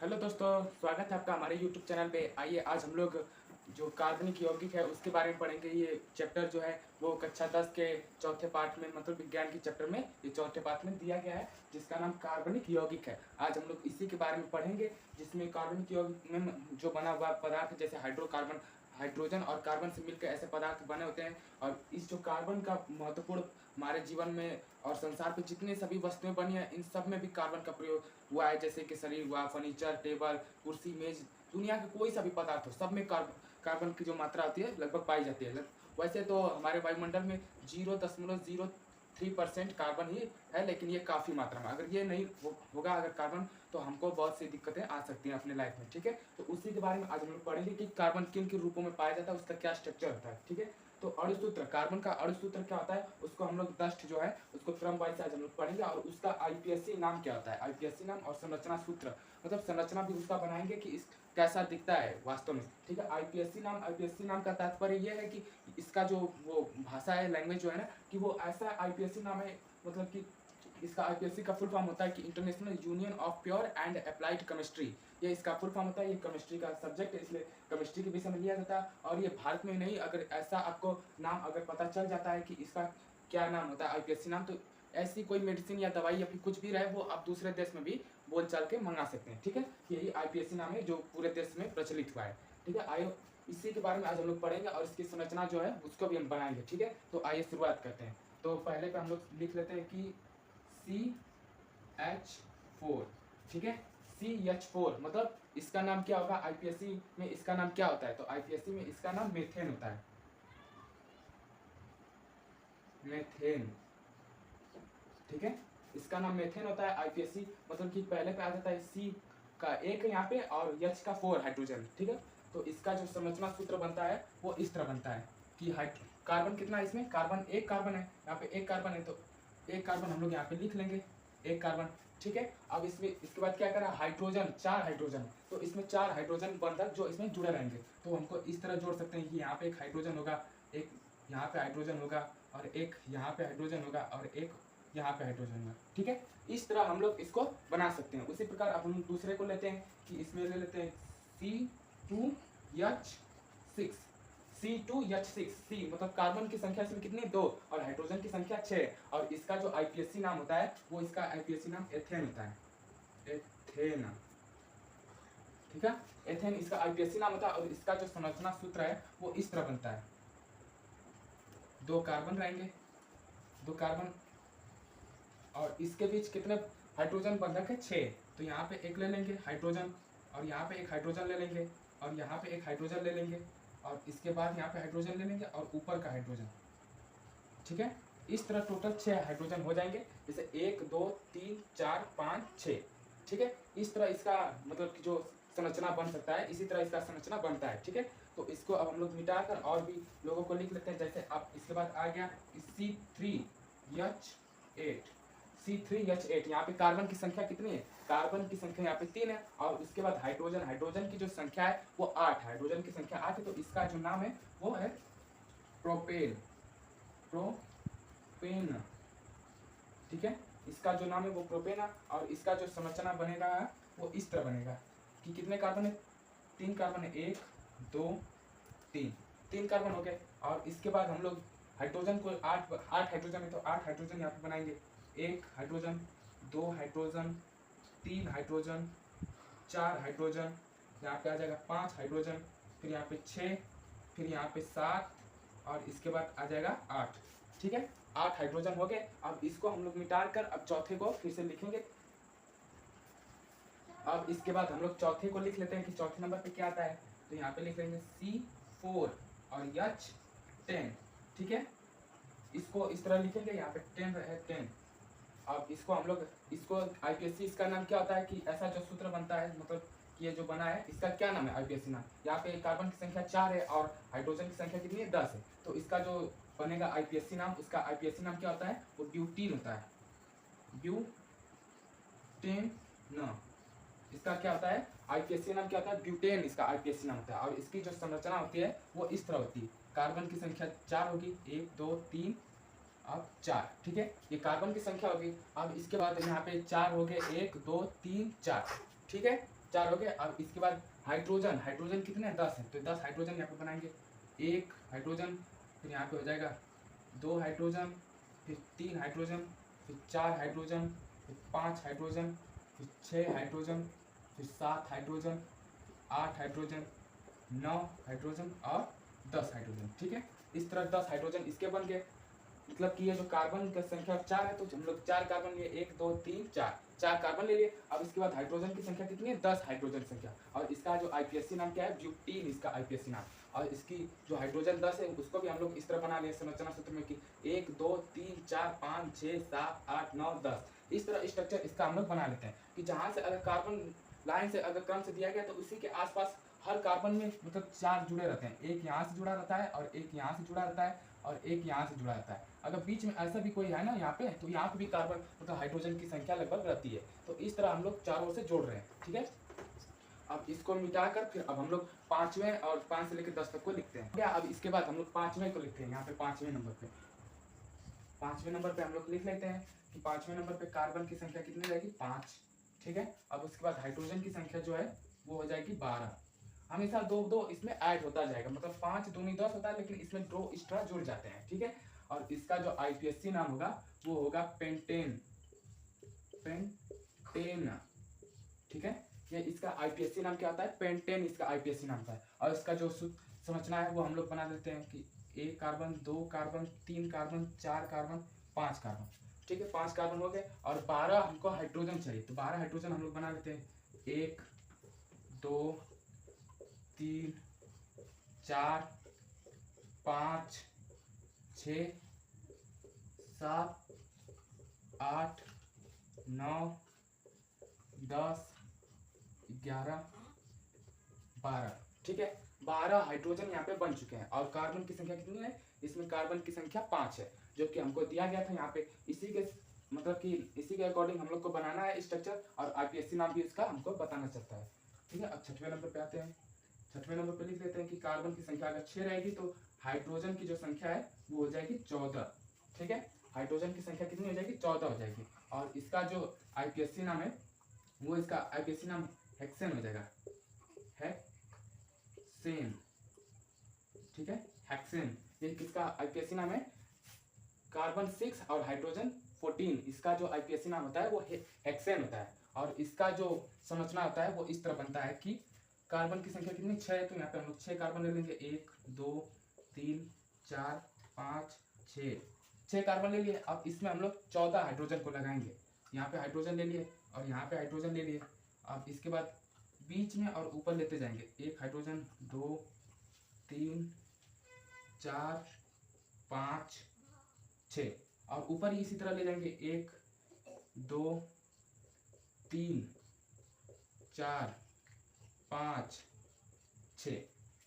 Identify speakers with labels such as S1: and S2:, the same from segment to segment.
S1: Hello दोस्तों, स्वागत है आपका हमारे यूट्यूब चैनल पे। आइए आज हम लोग जो कार्बनिक यौगिक है उसके बारे में पढ़ेंगे। ये चैप्टर जो है वो कक्षा 10 के चौथे पाठ में, मतलब विज्ञान के चैप्टर में ये चौथे पाठ में दिया गया है, जिसका नाम कार्बनिक यौगिक है। आज हम लोग इसी के बारे में पढ़ेंगे, जिसमें कार्बनिक यौगिक में जो बना हुआ पदार्थ जैसे हाइड्रोकार्बन, हाइड्रोजन और कार्बन से मिलकर ऐसे पदार्थ बने होते हैं। और इस जो कार्बन का महत्वपूर्ण हमारे जीवन में और संसार पे जितने सभी वस्तुएं बनी हैं, इन सब में भी कार्बन का प्रयोग हुआ है। जैसे कि शरीर हुआ, फर्नीचर, टेबल, कुर्सी, मेज, दुनिया के कोई सा भी पदार्थ हो, सब में कार्बन की जो मात्रा होती है लगभग पाई जाती है। वैसे तो हमारे वायुमंडल में 0.03% कार्बन ही है, लेकिन ये काफ़ी मात्रा में, अगर ये नहीं होगा अगर कार्बन, तो हमको बहुत सी दिक्कतें आ सकती हैं अपने लाइफ में। ठीक है, तो उसी के बारे में आज हम लोग पढ़ेंगे कि कार्बन किन किन रूपों में पाया जाता है, उसका क्या स्ट्रक्चर होता है। ठीक है, तो अणुसूत्र, कार्बन का अणुसूत्र क्या होता है उसको हम लोग दस्ट जो है उसको क्रम वाइज आज हम लोग पढ़ेंगे। और उसका आईपीएससी नाम क्या होता है, आईपीएससी नाम और संरचना सूत्र, मतलब संरचना भी उसका बनाएंगे कि इस कैसा दिखता है वास्तव में। ठीक है, आईपीएससी नाम का तात्पर्य यह है कि इसका जो वो भाषा है, लैंग्वेज जो है ना, कि वो ऐसा आईपीएससी नाम है, मतलब कि इसका आईपीएससी का फुल फॉर्म होता है कि international union of pure and applied chemistry. ये इसका फुल फॉर्म होता है। ये केमिस्ट्री का सब्जेक्ट है, इसलिए केमिस्ट्री के विषय में लिया जाता है। और ये भारत में नहीं, अगर ऐसा आपको नाम अगर पता चल जाता है कि इसका क्या नाम होता है आईपीएससी नाम, तो ऐसी कोई मेडिसिन या दवाई या फिर कुछ भी रहे वो आप दूसरे देश में भी बोल चाल के मंगा सकते हैं। ठीक है, यही आईपीएससी नाम है जो पूरे देश में प्रचलित हुआ है। ठीक है, आइए इसी के बारे में आज हम लोग पढ़ेंगे और इसकी संरचना जो है उसको भी हम बनाएंगे। ठीक है, तो आइए शुरुआत करते हैं। तो पहले पे हम लोग लिख लेते हैं कि CH4। ठीक है, CH4 मतलब इसका नाम क्या होगा आईपीएससी में, इसका नाम क्या होता है, तो आईपीएससी में इसका नाम मेथेन होता है। मेथेन, ठीक है, इसका नाम मेथेन होता है आईपीएससी, मतलब कि पहले पे आ जाता है C का एक यहाँ पे और H का 4 हाइड्रोजन। ठीक है, तो इसका जो संरचना सूत्र बनता है वो इस तरह बनता है कि कार्बन कितना है इसमें, कार्बन एक कार्बन है, यहाँ पे एक कार्बन है, तो एक कार्बन हम लोग यहाँ पे लिख लेंगे, एक कार्बन। ठीक है, अब इसमें इसके बाद क्या करा, हाइड्रोजन, 4 हाइड्रोजन, तो इसमें 4 हाइड्रोजन बंधक जो इसमें जुड़े रहेंगे, तो हमको इस तरह जोड़ सकते हैं कि यहाँ पे एक हाइड्रोजन होगा, एक यहाँ पे हाइड्रोजन होगा, और एक यहाँ पे हाइड्रोजन होगा, और एक यहाँ पे हाइड्रोजन होगा। ठीक है, इस तरह हम लोग इसको बना सकते हैं। उसी प्रकार अब हम दूसरे को लेते हैं कि इसमें ले लेते हैं C2H6, C2H6, C मतलब कार्बन की संख्या इसमें कितनी, 2, और हाइड्रोजन की संख्या 6, और इसका जो आईपीएससी नाम होता है वो इसका आईपीएससी नाम एथेन होता है, एथेन। ठीक है, एथेन इसका आईपीएससी नाम होता है। और इसका जो संरचना सूत्र है वो इस तरह बनता है, 2 कार्बन रहेंगे, 2 कार्बन, और इसके बीच कितने हाइड्रोजन बंधक है, 6, तो यहाँ पे एक ले लेंगे हाइड्रोजन, और यहाँ पे एक हाइड्रोजन ले लेंगे, और यहाँ पे एक हाइड्रोजन ले लेंगे, और इसके बाद यहाँ पे हाइड्रोजन ले लेंगे और ऊपर का हाइड्रोजन। ठीक है, इस तरह टोटल 6 हाइड्रोजन हो जाएंगे, जैसे 1 2 3 4 5 6। ठीक है, इस तरह इसका मतलब कि जो संरचना बन सकता है, इसी तरह इसका संरचना बनता है। ठीक है, तो इसको अब हम लोग मिटाकर और भी लोगों को लिख लेते हैं। जैसे अब इसके बाद आ गया C3H8, C3H8, यहाँ पे कार्बन की संख्या कितनी है, कार्बन की संख्या यहाँ पे 3 है, और उसके बाद हाइड्रोजन, हाइड्रोजन की जो संख्या है वो 8, हाइड्रोजन की संख्या 8 है, तो इसका जो नाम है वो है प्रोपेन, प्रोपेन। ठीक है, इसका जो नाम है वो प्रोपेन है, और इसका जो संरचना बनेगा वो इस तरह बनेगा कि कितने कार्बन है, 3 कार्बन है, 1 2 3, 3 कार्बन हो गए। और इसके बाद हम लोग हाइड्रोजन को 8 हाइड्रोजन है, तो 8 हाइड्रोजन यहाँ पे बनाएंगे, 1 हाइड्रोजन, 2 हाइड्रोजन, 3 हाइड्रोजन, 4 हाइड्रोजन, यहाँ पे आ जाएगा 5 हाइड्रोजन, फिर यहाँ पे 6, फिर यहाँ पे 7, और इसके बाद आ जाएगा 8। ठीक है, 8 हाइड्रोजन हो गए। अब इसको हम लोग मिटा कर अब चौथे को फिर से लिखेंगे। अब इसके बाद हम लोग चौथे को लिख लेते हैं कि चौथे नंबर पे क्या आता है, तो यहाँ पे लिख लेंगे C4 और H10। ठीक है, इसको इस तरह लिखेंगे, यहाँ पे 10 है, 10। अब इसको हम लोग, इसको आईपीएससी, इसका नाम क्या होता है कि ऐसा जो सूत्र बनता है, मतलब ये जो बना है इसका क्या नाम है आईपीएससी नाम, यहाँ पे कार्बन की संख्या 4 है और हाइड्रोजन की संख्या कितनी है, 10 है, तो इसका जो बनेगा आईपीएससी नाम, उसका आईपीएससी नाम क्या होता है, वो ब्यूटीन होता है, ब्यूटेन। इसका क्या होता है आईपीएससी नाम, क्या होता है, ब्यूटेन इसका आईपीएससी नाम होता है। और इसकी जो संरचना होती है वो इस तरह होती है, कार्बन की संख्या 4 होगी, 1 2 3, अब 4। ठीक है, ये कार्बन की संख्या होगी। अब इसके बाद यहाँ पे 4 हो गए, 1 2 3 4। ठीक है, 4 हो गए। अब इसके बाद हाइड्रोजन, हाइड्रोजन कितने हैं 10 हैं, तो 10 हाइड्रोजन यहाँ पे बनाएंगे। 1 हाइड्रोजन, फिर यहाँ पे हो जाएगा 2 हाइड्रोजन, फिर 3 हाइड्रोजन, फिर 4 हाइड्रोजन, फिर 5 हाइड्रोजन, फिर 6 हाइड्रोजन, फिर 7 हाइड्रोजन, 8 हाइड्रोजन, 9 हाइड्रोजन और 10 हाइड्रोजन। ठीक है, इस तरह 10 हाइड्रोजन इसके बन गए। मतलब कि ये जो कार्बन की संख्या 4 है, तो हम लोग 4 कार्बन लिए, 1 2 3 4, 4 कार्बन ले लिए। अब इसके बाद हाइड्रोजन की संख्या कितनी है 10 हाइड्रोजन संख्या, और इसका जो आईपीएससी नाम क्या है ब्यूटीन, इसका आईपीएससी नाम। और इसकी जो हाइड्रोजन 10 है उसको भी हम लोग इस तरह बना लिए संरचना सूत्र में कि 1 2 3 4 5 6 7 8 9 10, इस तरह स्ट्रक्चर इसका हम लोग बना लेते हैं कि जहाँ से अगर कार्बन लाइन से अगर क्रम से दिया गया तो उसी के आसपास हर कार्बन में मतलब 4 जुड़े रहते हैं, एक यहाँ से जुड़ा रहता है और एक यहाँ से जुड़ा रहता है और एक यहाँ से जुड़ा रहता है। अगर बीच में ऐसा भी कोई है ना यहाँ पे, तो यहाँ पे भी कार्बन मतलब हाइड्रोजन की संख्या लगभग रहती है। तो इस तरह हम लोग चारों ओर से जोड़ रहे हैं। ठीक है, अब इसको मिटाकर फिर अब हम लोग 5वें और 5 से लेकर 10 तक को लिखते हैं। क्या, अब इसके बाद हम लोग 5वें को लिखते हैं। यहाँ पे 5वें नंबर पे, 5वें नंबर पे हम लोग लिख लेते हैं कि 5वें नंबर पे कार्बन की संख्या कितनी रहेगी 5। ठीक है, अब उसके बाद हाइड्रोजन की संख्या जो है वो हो जाएगी 12। हमेशा 2 2 इसमें ऐड होता जाएगा, मतलब 5 दूनी 10 होता है, लेकिन इसमें 2 एक्स्ट्रा जुड़ जाते हैं। ठीक है, और इसका जो आईपीएससी नाम होगा वो होगा पेंटेन, पेंटेन। ठीक है, ये इसका आईपीएससी नाम क्या होता है पेंटेन, इसका आईपीएससी नाम होता है। और इसका जो संरचना है वो हम लोग बना देते हैं कि 1 carbon 2 carbon 3 carbon 4 carbon 5 carbon. ठीक है, 5 कार्बन हो गए और 12 हमको हाइड्रोजन चाहिए, तो 12 हाइड्रोजन हम लोग बना लेते हैं। 1 2 3 4 5 6 7 8 9 10 11 12। ठीक है, 12 हाइड्रोजन यहाँ पे बन चुके हैं। और कार्बन की संख्या कितनी है, इसमें कार्बन की संख्या 5 है, जो कि हमको दिया गया था यहाँ पे। इसी के मतलब कि इसी के अकॉर्डिंग हम लोग को बनाना है स्ट्रक्चर, और आईपीएससी नाम भी इसका हमको बताना चलता है। ठीक है, अब 6वें नंबर पे आते हैं। 6वें नंबर पे लिख लेते हैं कि कार्बन की संख्या अगर 6 रहेगी तो हाइड्रोजन की जो संख्या है वो हो जाएगी 14। ठीक है, हाइड्रोजन की संख्या कितनी हो जाएगी 14 हो जाएगी। और इसका जो आईपीएससी नाम है वो इसका आईपीएससी नाम हेक्सेन हो जाएगा, हेक्सेन। ठीक है, हेक्सेन, ये किसका आईपीएससी नाम है, कार्बन 6 और हाइड्रोजन 14, इसका जो आईपीएससी नाम होता है वो हेक्सेन होता है। और इसका जो संरचना होता है वो इस तरह बनता है कि कार्बन की संख्या कितनी 6 है, तो यहाँ पे हम लोग 6 कार्बन ले लेंगे। 1 2 3 4 5 6 कार्बन ले लिए। अब इसमें हम लोग 14 हाइड्रोजन को लगाएंगे। यहाँ पे हाइड्रोजन ले लिए और यहाँ पे हाइड्रोजन ले लिए। अब इसके बाद बीच में और ऊपर लेते जाएंगे, 1 हाइड्रोजन 2 3 4 5 6, और ऊपर ही इसी तरह ले जाएंगे 1 2 3 4 5 6।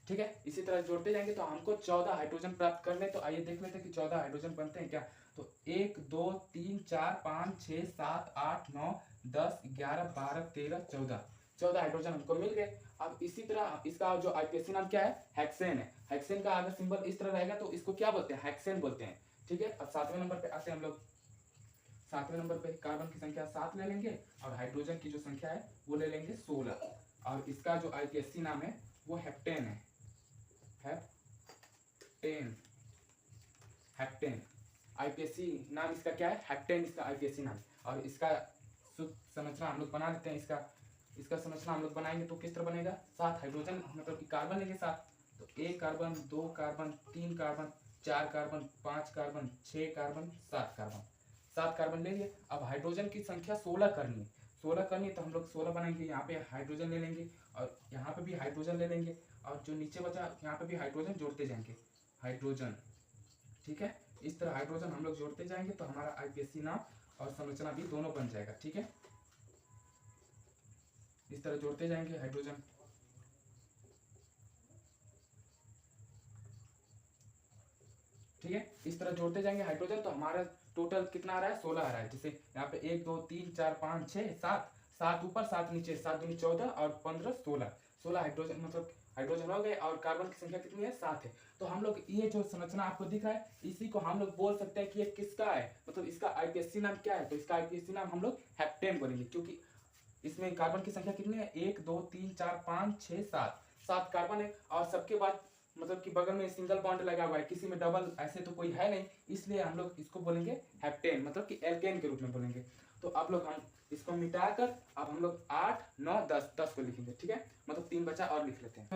S1: ठीक है, इसी तरह जोड़ते जाएंगे तो हमको 14 हाइड्रोजन प्राप्त कर ले। तो आइए देख लेते हैं कि 14 हाइड्रोजन बनते हैं क्या। तो 1 2 3 4 5 6 7 8 9 10 11 12 13 14, 14 हाइड्रोजन हमको मिल गए। अब इसी तरह इसका जो आईपीएससी नाम क्या है हेक्सेन है। हेक्सेन का अगर सिंबल इस तरह रहेगा तो इसको क्या बोलते हैं हेक्सेन बोलते हैं। ठीक है, अब 7वें नंबर पे आते हैं हम लोग। 7वें नंबर पे कार्बन की संख्या 7 ले लेंगे और हाइड्रोजन की जो संख्या है वो ले लेंगे 16। और इसका जो आईपीएससी नाम है वो हेप्टेन है, हेप्टेन, हेप्टेन। आईपीएससी नाम इसका क्या है हेप्टेन, इसका आईपीएससी नाम। और इसका संरचना हम लोग बना लेते हैं। इसका संरचना हम लोग बनाएंगे तो किस तरह बनेगा, 7 हाइड्रोजन मतलब कि कार्बन लेंगे 7, तो 1 carbon 2 carbon 3 carbon 4 carbon 5 carbon 6 carbon 7 carbon, 7 carbon ले लिए। अब हाइड्रोजन की संख्या 16 करनी है, 16 करनी है तो हम लोग 16 बनाएंगे। यहाँ पे हाइड्रोजन ले लेंगे और यहाँ पे भी हाइड्रोजन ले लेंगे, और जो नीचे बचा यहाँ पे भी हाइड्रोजन जोड़ते जाएंगे, हाइड्रोजन। ठीक है, इस तरह हाइड्रोजन हम लोग जोड़ते जाएंगे तो हमारा आईपीएससी नाम और संरचना भी दोनों बन जाएगा। ठीक है, इस तरह जोड़ते जाएंगे हाइड्रोजन। ठीक है, इस तरह जोड़ते जाएंगे हाइड्रोजन तो हमारा टोटल कितना आ रहा है 16 आ रहा है। जैसे यहाँ पे 1 2 3 4 5 6 7, 7 ऊपर 7 नीचे, 7 दूनी 14 और 15 16, 16 हाइड्रोजन मतलब हाइड्रोजन हो गए। और कार्बन की संख्या कितनी है 7 है। तो हम लोग ये जो संरचना आपको दिख रहा है इसी को हम लोग बोल सकते हैं कि ये किसका है, मतलब इसका आईपीएससी नाम क्या है। तो इसका आईपीएससी नाम हम लोग हेप्टेन बोलेंगे, क्योंकि इसमें कार्बन की संख्या कितनी है, 1 2 3 4 5 6 7, 7 कार्बन है और सबके बाद मतलब कि बगल में सिंगल बॉन्ड लगा हुआ है, किसी में डबल ऐसे तो कोई है नहीं, इसलिए हम लोग इसको बोलेंगे हेप्टेन, मतलब कि एल्केन के रूप में बोलेंगे। तो अब लोग हम इसको मिटाकर अब हम लोग 8 9 10 10 को लिखेंगे, ठीक है, मतलब 3 बचा और लिख लेते हैं।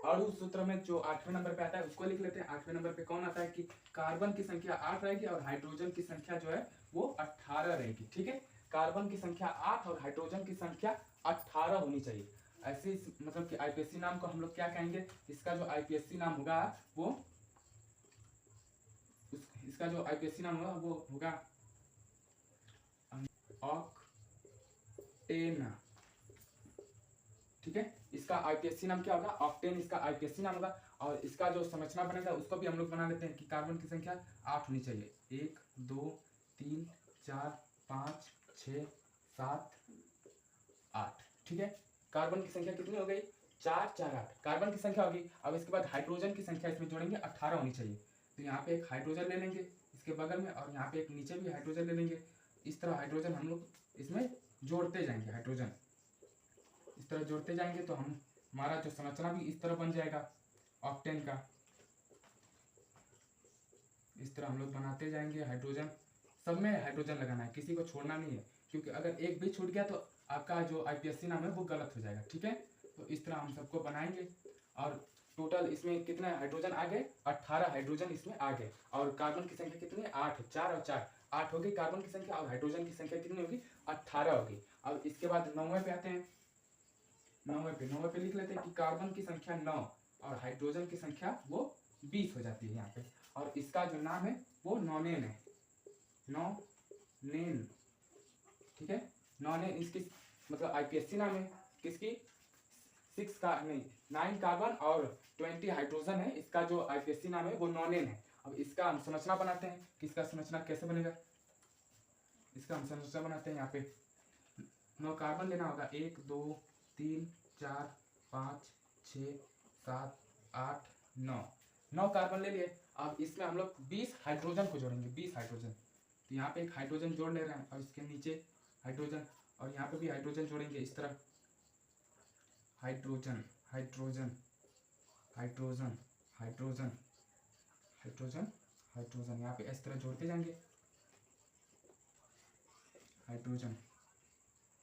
S1: अणु सूत्र में जो 8वें नंबर पे आता है उसको लिख लेते हैं। 8वें नंबर पे कौन आता है कि कार्बन की संख्या 8 रहेगी और हाइड्रोजन की संख्या जो है वो 18 रहेगी, ठीक है। कार्बन की संख्या 8 और हाइड्रोजन की संख्या 18 होनी चाहिए। ऐसे मतलब कि आईपीएससी नाम को हम लोग क्या कहेंगे, इसका जो आईपीएससी नाम होगा वो इसका जो आईपीएससी नाम होगा वो होगा ऑक्टेन, ठीक है। इसका आईपीएससी नाम क्या होगा, ऑक्टेन इसका आईपीएससी नाम होगा। और इसका जो संरचना बनेगा उसको भी हम लोग बना लेते हैं कि कार्बन की संख्या 8 होनी चाहिए, 1 2 3 4 5 6 7 8, ठीक है। कार्बन की संख्या कितनी हो गई, 4 4 8 कार्बन की संख्या होगी। अब इसके बाद हाइड्रोजन की संख्या इसमें जोड़ेंगे, 18 होनी चाहिए। तो यहाँ पे एक हाइड्रोजन ले लेंगे इसके बगल में और यहाँ पे एक नीचे भी हाइड्रोजन ले लेंगे। इस तरह हाइड्रोजन हम लोग इसमें जोड़ते जाएंगे, हाइड्रोजन इस तरह जोड़ते जाएंगे तो हम हमारा जो संरचना भी इस तरह बन जाएगा ऑक्टेन का। इस तरह हम लोग बनाते जाएंगे हाइड्रोजन, सब में हाइड्रोजन लगाना है, किसी को छोड़ना नहीं है, क्योंकि अगर एक भी छूट गया तो आपका जो आईपीएससी नाम है वो गलत हो जाएगा, ठीक है। तो इस तरह हम सबको बनाएंगे और टोटल इसमें कितने हाइड्रोजन आ गए, 18 हाइड्रोजन इसमें आ गए। और कार्बन की संख्या कितनी है, 8, 4 और 4 8 होगी कार्बन की संख्या और हाइड्रोजन की संख्या कितनी होगी, 18 होगी। अब इसके बाद 9वें पे आते हैं, 9वें पे लिख लेते हैं कि कार्बन की संख्या 9 और हाइड्रोजन की संख्या वो 20 हो जाती है यहाँ पे। और इसका जो नाम है वो नॉनेन है, नॉनेन, ठीक है। नॉनेन इसकी मतलब आईपीएससी नाम है किसकी, 6 का नहीं 9 कार्बन और 20 हाइड्रोजन है, इसका जो आईपीएससी नाम है वो नॉनेन है। अब इसका हम संरचना बनाते हैं कि इसका संरचना कैसे बनेगा। इसका हम संरचना बनाते हैं, यहाँ पे 9 कार्बन लेना होगा, 1 2 3 4 5 6 7 8 9 9 कार्बन ले लिए। अब इसमें हम लोग 20 हाइड्रोजन को जोड़ेंगे, 20 हाइड्रोजन। तो यहाँ पे एक हाइड्रोजन जोड़ ले रहे हैं और इसके नीचे हाइड्रोजन और यहाँ पे भी हाइड्रोजन जोड़ेंगे इस तरह, hydrogen hydrogen hydrogen hydrogen hydrogen hydrogen, यहाँ पे इस तरह जोड़ते जाएंगे, हाइड्रोजन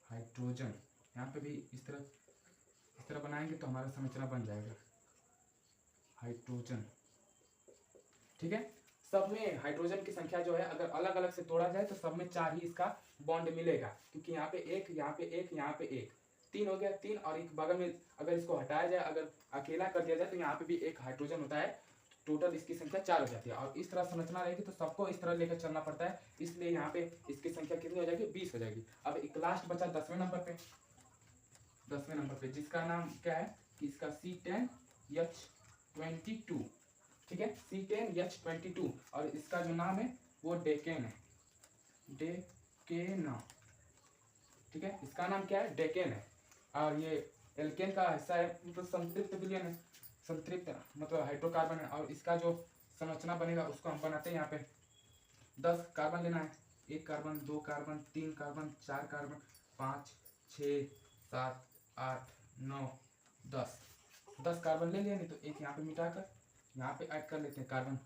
S1: हाइड्रोजन। यहाँ पे भी इस तरह बनाएंगे तो हमारा संरचना बन जाएगा हाइड्रोजन, ठीक है। सब में हाइड्रोजन की संख्या जो है अगर अलग अलग से तोड़ा जाए तो सब में 4 ही इसका बॉन्ड मिलेगा, क्योंकि यहाँ पे एक, यहाँ पे एक, यहाँ पे एक, 3 हो गया, 3 और एक बगल में अगर इसको हटाया जाए, अगर अकेला कर दिया जाए तो यहाँ पे भी एक हाइड्रोजन होता है, टोटल इसकी संख्या 4 हो जाती है। और इस तरह संरचना रहेगी तो सबको इस तरह लेकर चलना पड़ता है, इसलिए यहाँ पे इसकी संख्या कितनी हो जाएगी, 20 हो जाएगी। अब एक लास्ट बचा 10वें नंबर पे, 10वें नंबर पे जिसका नाम क्या है कि इसका C10H22, ठीक है, C10H22 और इसका जो नाम है वो डेकेन है, डेकेन, ठीक है। इसका नाम क्या है, डेकेन है। और ये एल्केन का हिस्सा है, मतलब संतृप्त विलयन है, संतृप्त मतलब हाइड्रोकार्बन है। और इसका जो संरचना बनेगा उसको हम बनाते हैं, यहाँ पे 10 कार्बन लेना है, 1 carbon 2 carbon 3 carbon 4 carbon 5 6 7 8 9 10 10 carbon ले लिया, नहीं तो एक यहाँ पे मिटाकर यहाँ पे ऐड कर लेते हैं कार्बन,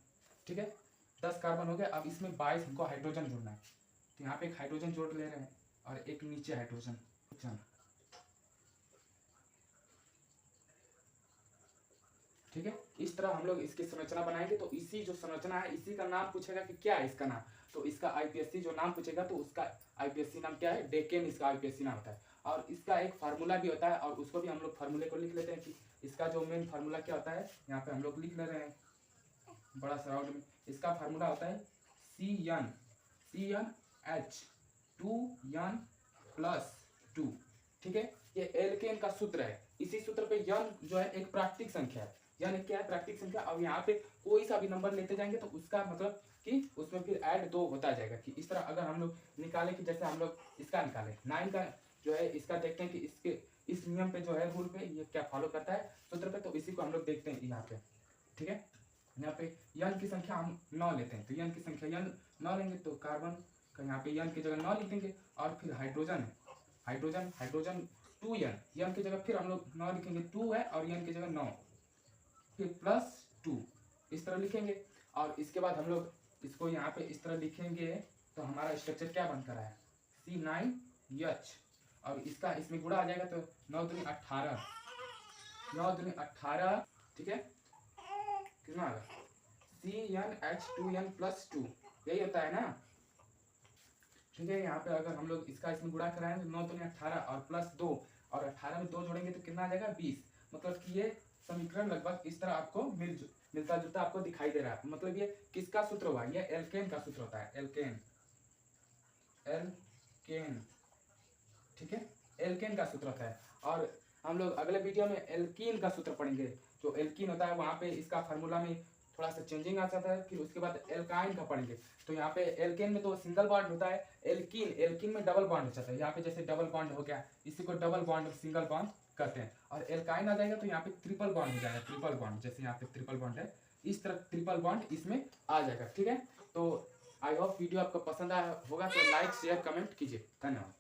S1: ठीक है। 10 कार्बन हो गया। अब इसमें 22 हमको हाइड्रोजन जोड़ना है, तो यहाँ पे एक हाइड्रोजन जोड़ ले रहे हैं और एक नीचे हाइड्रोजन, ठीक है। इस तरह हम लोग इसकी संरचना बनाएंगे। तो इसी जो संरचना है इसी का नाम पूछेगा कि क्या है इसका नाम, तो इसका आईपीएससी जो नाम पूछेगा तो उसका आईपीएससी नाम क्या है, डेकेन इसका आईपीएससी नाम होता है। और इसका एक फार्मूला भी होता है और उसको भी हम लोग फार्मूले को लिख लेते हैं कि इसका जो मेन फार्मूला क्या होता है, यहाँ पे हम लोग लिख ले रहे हैं बड़ा सा राउंड में। इसका फार्मूला होता है CnH2n+2, ठीक है। ये एल्केन का सूत्र है। इसी सूत्र पे यन जो है एक प्राकृतिक संख्या है, यन क्या है, प्राकृतिक संख्या। अब यहाँ पे कोई सा भी नंबर लेते जाएंगे तो उसका मतलब कि उसमें फिर ऐड 2 होता जाएगा। कि इस तरह अगर हम लोग निकाले कि जैसे हम लोग इसका निकाले 9 का जो है, इसका देखते हैं कि इसके इस नियम पे जो है, रूल पे ये क्या फॉलो करता है सूत्र पे, तो इसी को हम लोग देखते हैं यहाँ पे, ठीक है। यहाँ पे यन की संख्या हम 9 लेते हैं, तो यन की संख्या यन 9 लेंगे तो कार्बन का यहाँ पे यन की जगह 9 लिखेंगे। और फिर हाइड्रोजन है, हाइड्रोजन हाइड्रोजन 2n, n की जगह फिर हम लोग 9 लिखेंगे, 2 है और n की जगह 9, फिर +2 इस तरह लिखेंगे। और इसके बाद हम लोग इसको यहाँ पे इस तरह लिखेंगे तो हमारा स्ट्रक्चर क्या बनकर आया, C9H, और इसका इसमें गुणा आ जाएगा तो 9 दूनी 18, 9 दूनी 18, ठीक है, कितना आएगा CnH2n+2, यही होता है ना, ठीक है। यहाँ पे अगर हम लोग इसका इसमें गुणा कराएं तो 9 दूनी 18 और +2, और 18 में 2 जोड़ेंगे तो कितना आ जाएगा 20। मतलब कि ये समीकरण लगभग इस तरह आपको मिलता जुलता आपको दिखाई दे रहा है। मतलब ये किसका सूत्र हुआ, ये एल्केन का सूत्र होता है, एल्केन, एल्केन, ठीक है, एल्केन का सूत्र होता है। और हम लोग अगले वीडियो में एल्कीन का सूत्र पढ़ेंगे। जो एल्कीन होता है वहाँ पे इसका फार्मूला में थोड़ा सा चेंजिंग आ जाता है। फिर उसके बाद एल्काइन का पढ़ेंगे। तो यहाँ पे एल्केन में तो सिंगल बॉन्ड होता है, एल्कीन में डबल बॉन्ड हो जाता है। यहाँ पे जैसे डबल बॉन्ड हो गया, इसी को डबल बॉन्ड और सिंगल बॉन्ड करते हैं। और एल्काइन आ जाएगा तो यहाँ पे ट्रिपल बॉन्ड हो जाएगा, ट्रिपल बॉन्ड, जैसे यहाँ पे ट्रिपल बॉन्ड है इस तरह ट्रिपल बॉन्ड इसमें आ जाएगा, ठीक है। तो आई होप वीडियो आपको पसंद आया होगा, तो लाइक शेयर कमेंट कीजिए, धन्यवाद।